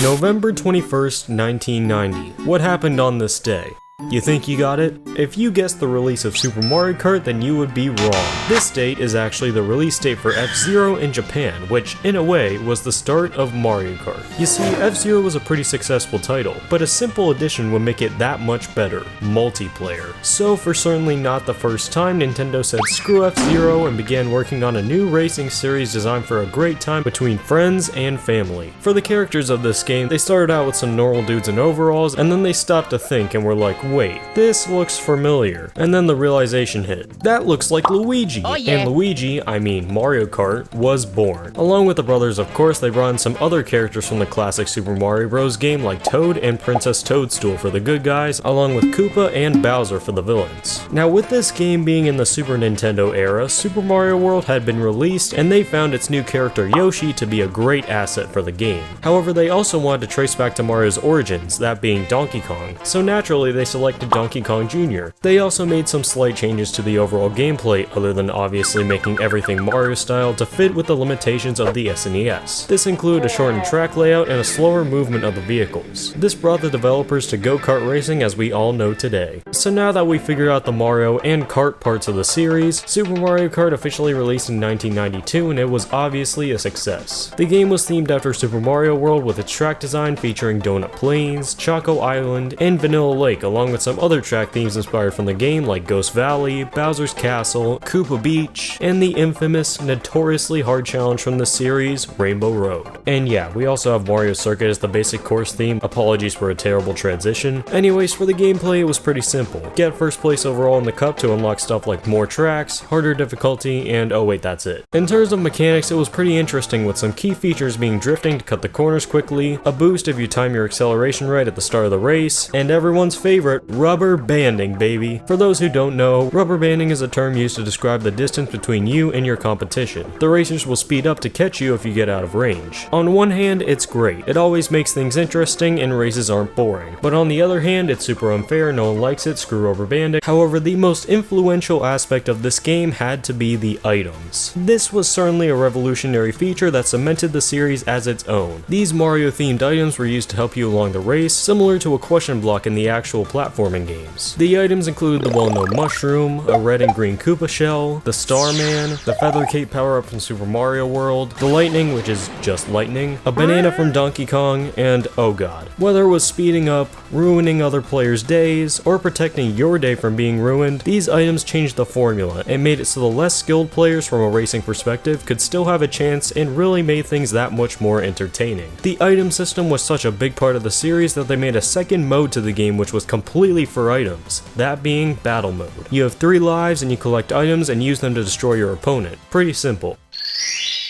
November 21st, 1990. What happened on this day? You think you got it? If you guessed the release of Super Mario Kart, then you would be wrong. This date is actually the release date for F-Zero in Japan, which, in a way, was the start of Mario Kart. You see, F-Zero was a pretty successful title, but a simple addition would make it that much better: multiplayer. So, for certainly not the first time, Nintendo said screw F-Zero and began working on a new racing series designed for a great time between friends and family. For the characters of this game, they started out with some normal dudes in overalls, and then they stopped to think and were like, wait, this looks familiar. And then the realization hit. That looks like Luigi. Oh, yeah. And Luigi, I mean Mario Kart, was born. Along with the brothers, of course, they brought in some other characters from the classic Super Mario Bros. Game like Toad and Princess Toadstool for the good guys, along with Koopa and Bowser for the villains. Now, with this game being in the Super Nintendo era, Super Mario World had been released, and they found its new character Yoshi to be a great asset for the game. However, they also wanted to trace back to Mario's origins, that being Donkey Kong, so naturally they selected Donkey Kong Jr. They also made some slight changes to the overall gameplay, other than obviously making everything Mario style to fit with the limitations of the SNES. This included a shortened track layout and a slower movement of the vehicles. This brought the developers to go-kart racing as we all know today. So now that we figured out the Mario and Kart parts of the series, Super Mario Kart officially released in 1992, and it was obviously a success. The game was themed after Super Mario World with its track design featuring Donut Plains, Choco Island, and Vanilla Lake, along with some other track themes inspired from the game like Ghost Valley, Bowser's Castle, Koopa Beach, and the infamous, notoriously hard challenge from the series, Rainbow Road. And yeah, we also have Mario Circuit as the basic course theme. Apologies for a terrible transition. Anyways, for the gameplay, it was pretty simple. Get first place overall in the cup to unlock stuff like more tracks, harder difficulty, and oh wait, that's it. In terms of mechanics, it was pretty interesting, with some key features being drifting to cut the corners quickly, a boost if you time your acceleration right at the start of the race, and everyone's favorite, rubber banding, baby. For those who don't know, rubber banding is a term used to describe the distance between you and your competition. The racers will speed up to catch you if you get out of range. On one hand, it's great. It always makes things interesting and races aren't boring. But on the other hand, it's super unfair, no one likes it, screw rubber banding. However, the most influential aspect of this game had to be the items. This was certainly a revolutionary feature that cemented the series as its own. These Mario-themed items were used to help you along the race, similar to a question block in the actual platforming games. The items included the well-known mushroom, a red and green Koopa shell, the Starman, the Feather Cape power-up from Super Mario World, the lightning, which is just lightning, a banana from Donkey Kong, and oh god. Whether it was speeding up, ruining other players' days, or protecting your day from being ruined, these items changed the formula and made it so the less skilled players from a racing perspective could still have a chance, and really made things that much more entertaining. The item system was such a big part of the series that they made a second mode to the game which was completely for items, that being Battle Mode. You have 3 lives and you collect items and use them to destroy your opponent. Pretty simple.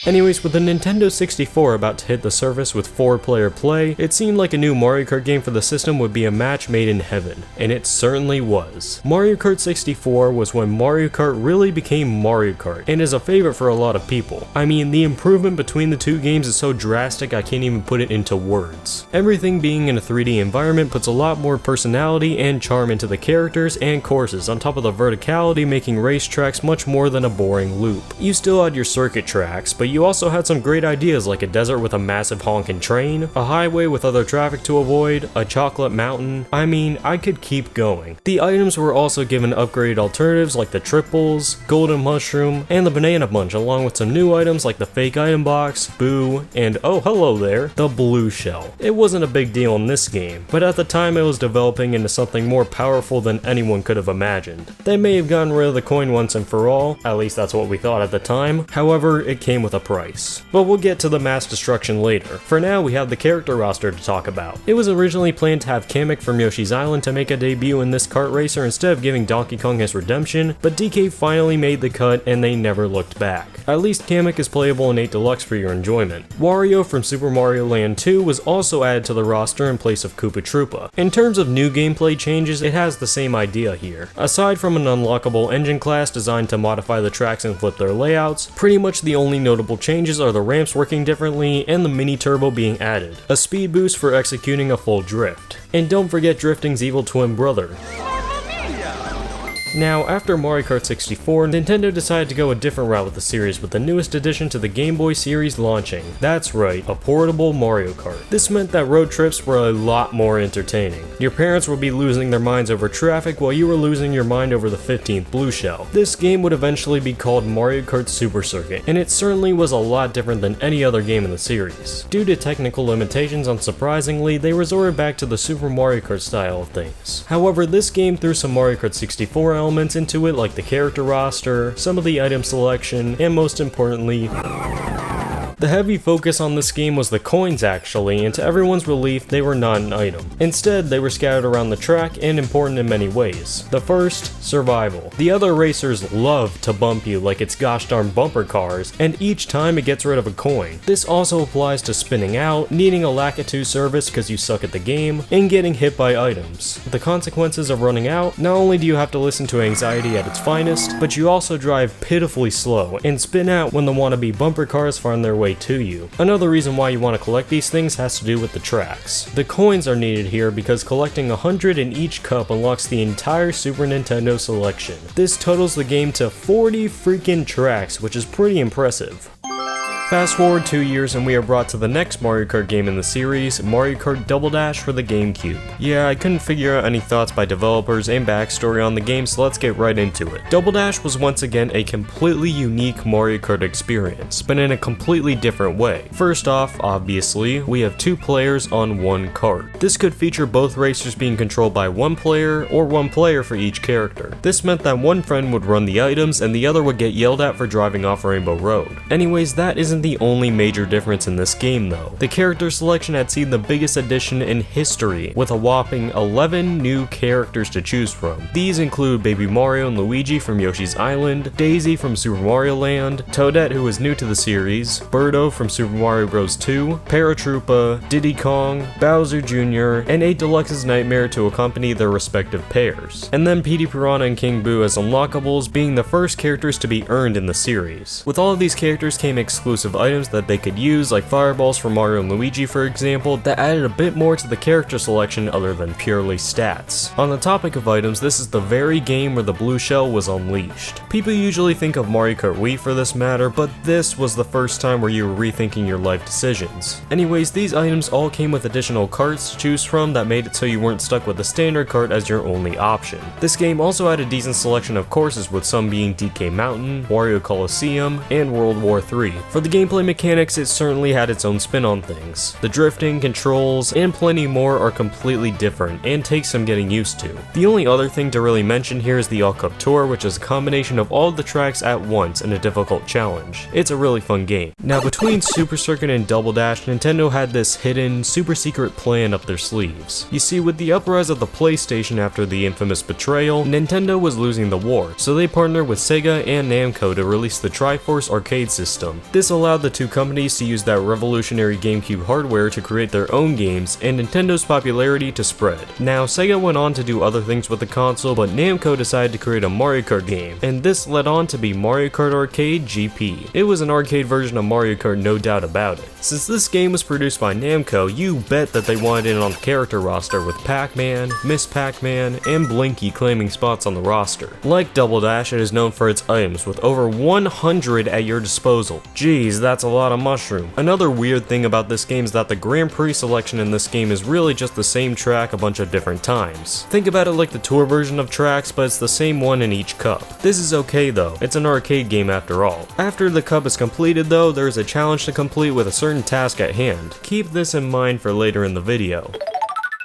Anyways, with the Nintendo 64 about to hit the surface with 4-player play, it seemed like a new Mario Kart game for the system would be a match made in heaven, and it certainly was. Mario Kart 64 was when Mario Kart really became Mario Kart, and is a favorite for a lot of people. I mean, the improvement between the two games is so drastic I can't even put it into words. Everything being in a 3D environment puts a lot more personality and charm into the characters and courses, on top of the verticality making racetracks much more than a boring loop. You still had your circuit tracks, but you also had some great ideas like a desert with a massive honking train, a highway with other traffic to avoid, a chocolate mountain. I mean, I could keep going. The items were also given upgraded alternatives like the triples, golden mushroom, and the banana bunch, along with some new items like the fake item box, boo, and oh hello there, the blue shell. It wasn't a big deal in this game, but at the time it was developing into something more powerful than anyone could have imagined. They may have gotten rid of the coin once and for all, at least that's what we thought at the time. However, it came with a price. But we'll get to the mass destruction later. For now, we have the character roster to talk about. It was originally planned to have Kamek from Yoshi's Island to make a debut in this kart racer instead of giving Donkey Kong his redemption, but DK finally made the cut and they never looked back. At least Kamek is playable in 8 Deluxe for your enjoyment. Wario from Super Mario Land 2 was also added to the roster in place of Koopa Troopa. In terms of new gameplay changes, it has the same idea here. Aside from an unlockable engine class designed to modify the tracks and flip their layouts, pretty much the only notable changes are the ramps working differently and the mini turbo being added, a speed boost for executing a full drift. And don't forget drifting's evil twin brother. Now, after Mario Kart 64, Nintendo decided to go a different route with the series with the newest addition to the Game Boy series launching. That's right, a portable Mario Kart. This meant that road trips were a lot more entertaining. Your parents would be losing their minds over traffic while you were losing your mind over the 15th blue shell. This game would eventually be called Mario Kart Super Circuit, and it certainly was a lot different than any other game in the series. Due to technical limitations, unsurprisingly, they resorted back to the Super Mario Kart style of things. However, this game threw some Mario Kart 64 elements into it, like the character roster, some of the item selection, and most importantly, the heavy focus on this game was the coins actually, and to everyone's relief, they were not an item. Instead, they were scattered around the track and important in many ways. The first, survival. The other racers love to bump you like it's gosh darn bumper cars, and each time it gets rid of a coin. This also applies to spinning out, needing a Lakitu service because you suck at the game, and getting hit by items. The consequences of running out, not only do you have to listen to anxiety at its finest, but you also drive pitifully slow, and spin out when the wannabe bumper cars find their way to you. Another reason why you want to collect these things has to do with the tracks. The coins are needed here because collecting 100 in each cup unlocks the entire Super Nintendo selection. This totals the game to 40 freaking tracks, which is pretty impressive. Fast forward 2 years and we are brought to the next Mario Kart game in the series, Mario Kart Double Dash for the GameCube. Yeah, I couldn't figure out any thoughts by developers and backstory on the game, so let's get right into it. Double Dash was once again a completely unique Mario Kart experience, but in a completely different way. First off, obviously, we have 2 players on one kart. This could feature both racers being controlled by one player, or one player for each character. This meant that one friend would run the items and the other would get yelled at for driving off Rainbow Road. Anyways, that isn't the only major difference in this game though. The character selection had seen the biggest addition in history, with a whopping 11 new characters to choose from. These include Baby Mario and Luigi from Yoshi's Island, Daisy from Super Mario Land, Toadette who is new to the series, Birdo from Super Mario Bros. 2, Paratroopa, Diddy Kong, Bowser Jr., and 8 Deluxe's Nightmare to accompany their respective pairs. And then Petey Piranha and King Boo as unlockables, being the first characters to be earned in the series. With all of these characters came exclusive items that they could use, like fireballs for Mario and Luigi for example, that added a bit more to the character selection other than purely stats. On the topic of items, this is the very game where the blue shell was unleashed. People usually think of Mario Kart Wii for this matter, but this was the first time where you were rethinking your life decisions. Anyways, these items all came with additional karts to choose from that made it so you weren't stuck with the standard kart as your only option. This game also had a decent selection of courses, with some being DK Mountain, Wario Coliseum, and World War III. For the gameplay mechanics, it certainly had its own spin on things. The drifting, controls, and plenty more are completely different and take some getting used to. The only other thing to really mention here is the All Cup Tour, which is a combination of all the tracks at once in a difficult challenge. It's a really fun game. Now, between Super Circuit and Double Dash, Nintendo had this hidden, super secret plan up their sleeves. You see, with the uprise of the PlayStation after the infamous betrayal, Nintendo was losing the war, so they partnered with Sega and Namco to release the Triforce arcade system. This allowed the two companies to use that revolutionary GameCube hardware to create their own games, and Nintendo's popularity to spread. Now, Sega went on to do other things with the console, but Namco decided to create a Mario Kart game, and this led on to be Mario Kart Arcade GP. It was an arcade version of Mario Kart, no doubt about it. Since this game was produced by Namco, you bet that they wanted in on the character roster, with Pac-Man, Miss Pac-Man, and Blinky claiming spots on the roster. Like Double Dash, it is known for its items, with over 100 at your disposal. Geez, that's a lot of mushroom. Another weird thing about this game is that the Grand Prix selection in this game is really just the same track a bunch of different times. Think about it like the tour version of tracks, but it's the same one in each cup. This is okay though, it's an arcade game after all. After the cup is completed though, there is a challenge to complete with a certain task at hand. Keep this in mind for later in the video.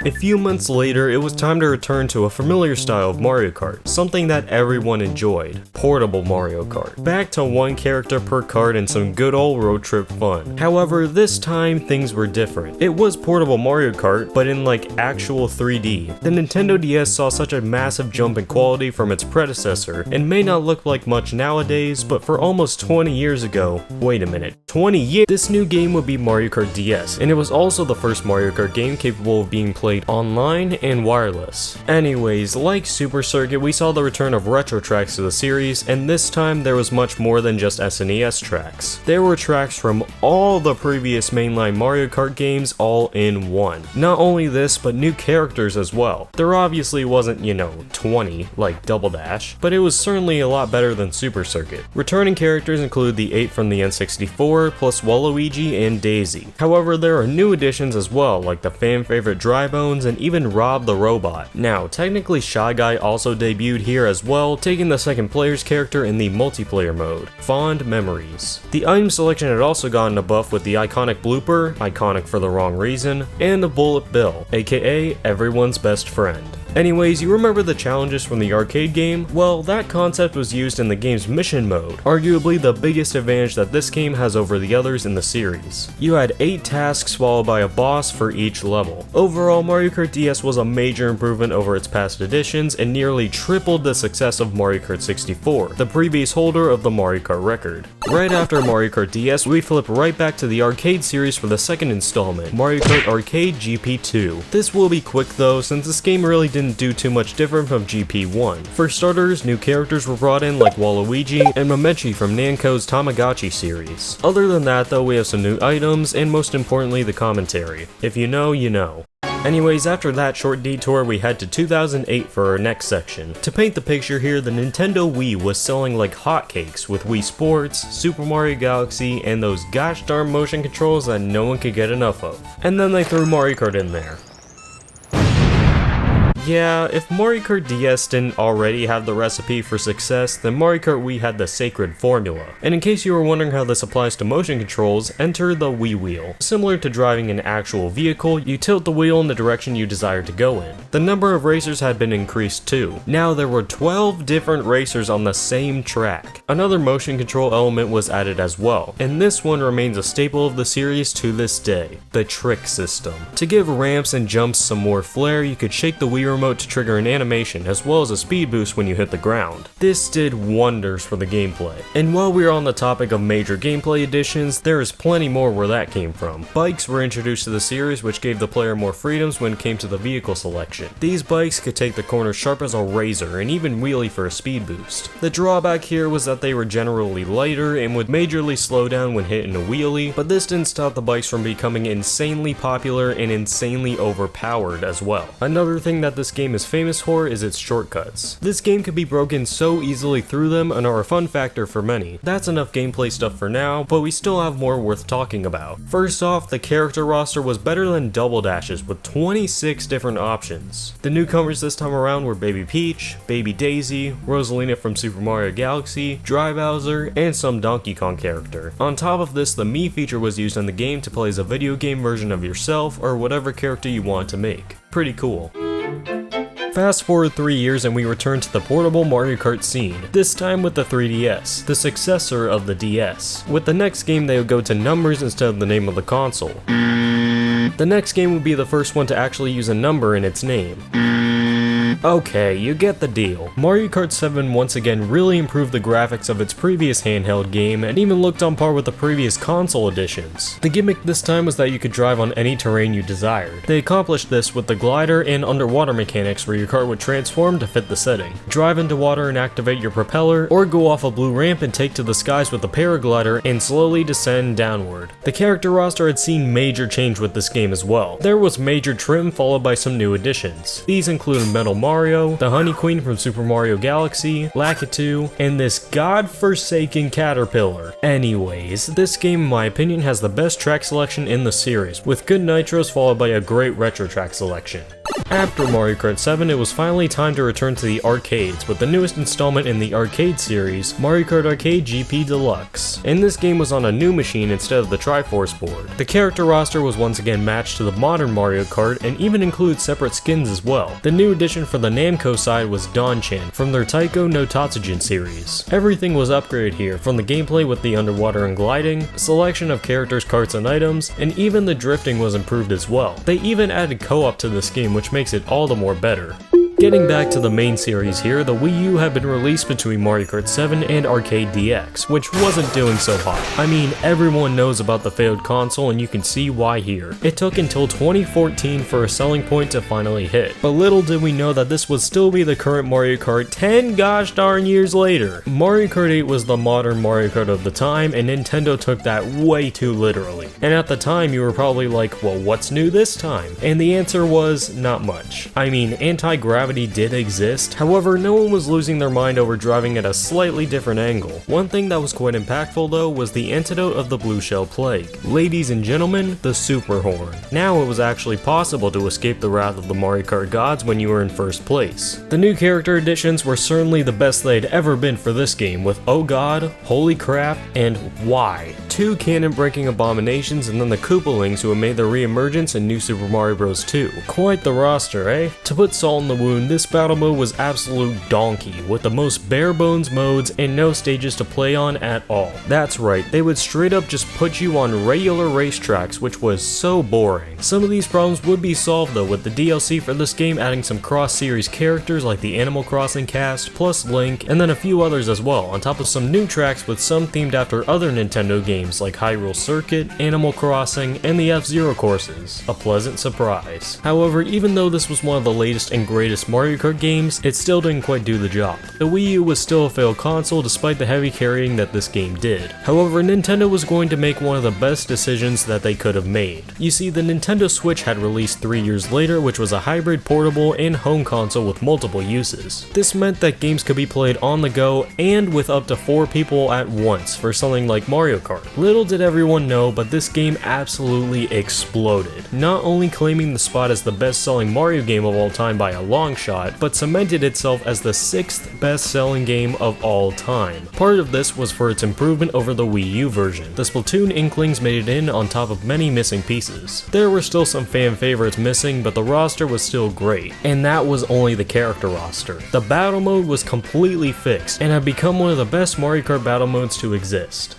A few months later, it was time to return to a familiar style of Mario Kart, something that everyone enjoyed, portable Mario Kart. Back to one character per kart and some good old road trip fun. However, this time things were different. It was portable Mario Kart, but in like actual 3D. The Nintendo DS saw such a massive jump in quality from its predecessor, and may not look like much nowadays, but for almost 20 years ago, wait a minute, 20 years, this new game would be Mario Kart DS, and it was also the first Mario Kart game capable of being played played online and wireless. Anyways, like Super Circuit, we saw the return of retro tracks to the series, and this time there was much more than just SNES tracks. There were tracks from all the previous mainline Mario Kart games all in one. Not only this, but new characters as well. There obviously wasn't, 20 like Double Dash, but it was certainly a lot better than Super Circuit. Returning characters include the 8 from the N64, plus Waluigi and Daisy. However, there are new additions as well, like the fan favorite Dry Bones and even Rob the Robot. Now, technically Shy Guy also debuted here as well, taking the second player's character in the multiplayer mode. Fond memories. The item selection had also gotten a buff with the iconic blooper, iconic for the wrong reason, and the Bullet Bill, aka everyone's best friend. Anyways, you remember the challenges from the arcade game? Well, that concept was used in the game's mission mode, arguably the biggest advantage that this game has over the others in the series. You had 8 tasks followed by a boss for each level. Overall, Mario Kart DS was a major improvement over its past editions and nearly tripled the success of Mario Kart 64, the previous holder of the Mario Kart record. Right after Mario Kart DS, we flip right back to the arcade series for the second installment, Mario Kart Arcade GP2. This will be quick though, since this game really didn't do too much different from GP1. For starters, new characters were brought in like Waluigi and Momechi from Namco's Tamagotchi series. Other than that though, we have some new items and most importantly the commentary. If you know, you know. Anyways, after that short detour, we head to 2008 for our next section. To paint the picture here, the Nintendo Wii was selling like hotcakes with Wii Sports, Super Mario Galaxy, and those gosh darn motion controls that no one could get enough of. And then they threw Mario Kart in there. Yeah, if Mario Kart DS didn't already have the recipe for success, then Mario Kart Wii had the sacred formula. And in case you were wondering how this applies to motion controls, enter the Wii wheel. Similar to driving an actual vehicle, you tilt the wheel in the direction you desire to go in. The number of racers had been increased too. Now there were 12 different racers on the same track. Another motion control element was added as well, and this one remains a staple of the series to this day, the trick system. To give ramps and jumps some more flair, you could shake the Wii remote to trigger an animation as well as a speed boost when you hit the ground. This did wonders for the gameplay. And while we're on the topic of major gameplay additions, there is plenty more where that came from. Bikes were introduced to the series, which gave the player more freedoms when it came to the vehicle selection. These bikes could take the corners sharp as a razor and even wheelie for a speed boost. The drawback here was that they were generally lighter and would majorly slow down when hit in a wheelie, but this didn't stop the bikes from becoming insanely popular and insanely overpowered as well. Another thing that this game is famous for is its shortcuts. This game can be broken so easily through them and are a fun factor for many. That's enough gameplay stuff for now, but we still have more worth talking about. First off, the character roster was better than Double Dash's with 26 different options. The newcomers this time around were Baby Peach, Baby Daisy, Rosalina from Super Mario Galaxy, Dry Bowser, and some Donkey Kong character. On top of this, the Me feature was used in the game to play as a video game version of yourself or whatever character you want to make. Pretty cool. Fast forward 3 years and we return to the portable Mario Kart scene, this time with the 3DS, the successor of the DS. With the next game they would go to numbers instead of the name of the console. The next game would be the first one to actually use a number in its name. Okay, you get the deal. Mario Kart 7 once again really improved the graphics of its previous handheld game and even looked on par with the previous console editions. The gimmick this time was that you could drive on any terrain you desired. They accomplished this with the glider and underwater mechanics where your car would transform to fit the setting. Drive into water and activate your propeller, or go off a blue ramp and take to the skies with a paraglider and slowly descend downward. The character roster had seen major change with this game as well. There was major trim followed by some new additions. These included Metal Mario, the Honey Queen from Super Mario Galaxy, Lakitu, and this godforsaken caterpillar. Anyways, this game in my opinion has the best track selection in the series, with good nitros followed by a great retro track selection. After Mario Kart 7, it was finally time to return to the arcades with the newest installment in the arcade series, Mario Kart Arcade GP Deluxe. And this game was on a new machine instead of the Triforce board. The character roster was once again matched to the modern Mario Kart and even includes separate skins as well. The new addition for the Namco side was Don-chan from their Taiko no Tatsujin series. Everything was upgraded here, from the gameplay with the underwater and gliding, selection of characters, carts, and items, and even the drifting was improved as well. They even added co-op to this game, which makes it all the more better. Getting back to the main series here, the Wii U had been released between Mario Kart 7 and Arcade DX, which wasn't doing so hot. I mean, everyone knows about the failed console and you can see why here. It took until 2014 for a selling point to finally hit, but little did we know that this would still be the current Mario Kart 10 gosh darn years later. Mario Kart 8 was the modern Mario Kart of the time, and Nintendo took that way too literally. And at the time you were probably like, well, what's new this time? And the answer was, not much. I mean, anti-gravity did exist, however no one was losing their mind over driving at a slightly different angle. One thing that was quite impactful though was the antidote of the blue shell plague. Ladies and gentlemen, the super horn. Now it was actually possible to escape the wrath of the Mario Kart gods when you were in first place. The new character additions were certainly the best they'd ever been for this game, with oh god, holy crap, and why. Two canon-breaking abominations and then the Koopalings who have made their re-emergence in New Super Mario Bros. 2. Quite the roster, eh? To put salt in the wound, this battle mode was absolute donkey, with the most bare bones modes and no stages to play on at all. That's right, they would straight up just put you on regular racetracks, which was so boring. Some of these problems would be solved though with the DLC for this game adding some cross-series characters like the Animal Crossing cast, plus Link, and then a few others as well, on top of some new tracks with some themed after other Nintendo games like Hyrule Circuit, Animal Crossing, and the F-Zero courses. A pleasant surprise. However, even though this was one of the latest and greatest Mario Kart games, it still didn't quite do the job. The Wii U was still a failed console despite the heavy carrying that this game did. However, Nintendo was going to make one of the best decisions that they could have made. You see, the Nintendo Switch had released 3 years later, which was a hybrid portable and home console with multiple uses. This meant that games could be played on the go and with up to 4 people at once for something like Mario Kart. Little did everyone know, but this game absolutely exploded, not only claiming the spot as the best-selling Mario game of all time by a long shot, but cemented itself as the 6th best-selling game of all time. Part of this was for its improvement over the Wii U version. The Splatoon Inklings made it in on top of many missing pieces. There were still some fan favorites missing, but the roster was still great, and that was only the character roster. The battle mode was completely fixed, and had become one of the best Mario Kart battle modes to exist.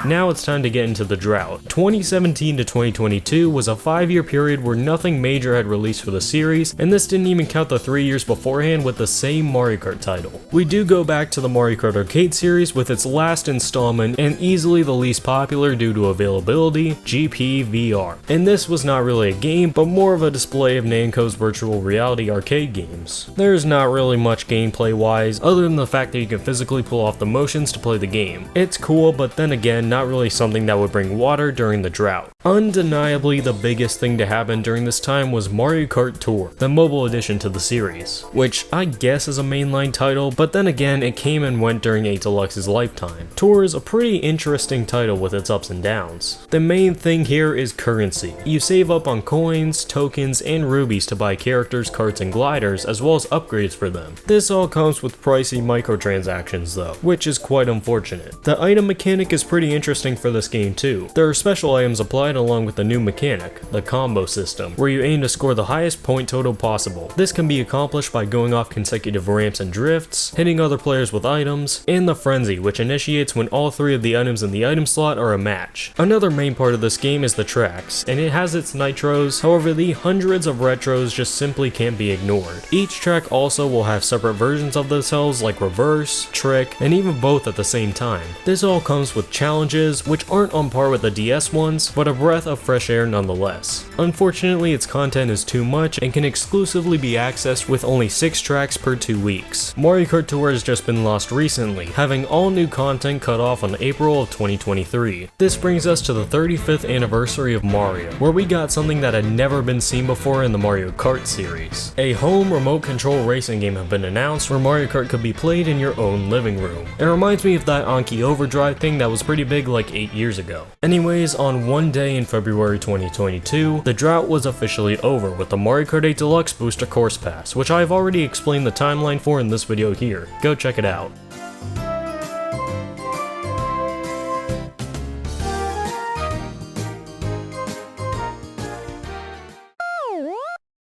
Now it's time to get into the drought. 2017 to 2022 was a 5-year period where nothing major had released for the series, and this didn't even count the 3 years beforehand with the same Mario Kart title. We do go back to the Mario Kart Arcade series with its last installment, and easily the least popular due to availability, GP VR. And this was not really a game, but more of a display of Namco's virtual reality arcade games. There's not really much gameplay wise, other than the fact that you can physically pull off the motions to play the game. It's cool, but then again, not really something that would bring water during the drought. Undeniably, the biggest thing to happen during this time was Mario Kart Tour, the mobile addition to the series, which I guess is a mainline title, but then again, it came and went during a Deluxe's lifetime. Tour is a pretty interesting title with its ups and downs. The main thing here is currency. You save up on coins, tokens, and rubies to buy characters, carts, and gliders, as well as upgrades for them. This all comes with pricey microtransactions though, which is quite unfortunate. The item mechanic is pretty interesting for this game too. There are special items applied along with the new mechanic, the combo system, where you aim to score the highest point total possible. This can be accomplished by going off consecutive ramps and drifts, hitting other players with items, and the frenzy, which initiates when all 3 of the items in the item slot are a match. Another main part of this game is the tracks, and it has its nitros, however the hundreds of retros just simply can't be ignored. Each track also will have separate versions of themselves like reverse, trick, and even both at the same time. This all comes with challenges, which aren't on par with the DS ones, but a breath of fresh air nonetheless. Unfortunately, its content is too much and can exclusively be accessed with only 6 tracks per 2 weeks. Mario Kart Tour has just been lost recently, having all new content cut off on April of 2023. This brings us to the 35th anniversary of Mario, where we got something that had never been seen before in the Mario Kart series. A home remote control racing game had been announced where Mario Kart could be played in your own living room. It reminds me of that Anki Overdrive thing that was pretty big like 8 years ago. Anyways, on one day in February 2022, the drought was officially over with the Mario Kart 8 Deluxe Booster Course Pass, which I've already explained the timeline for in this video here. Go check it out.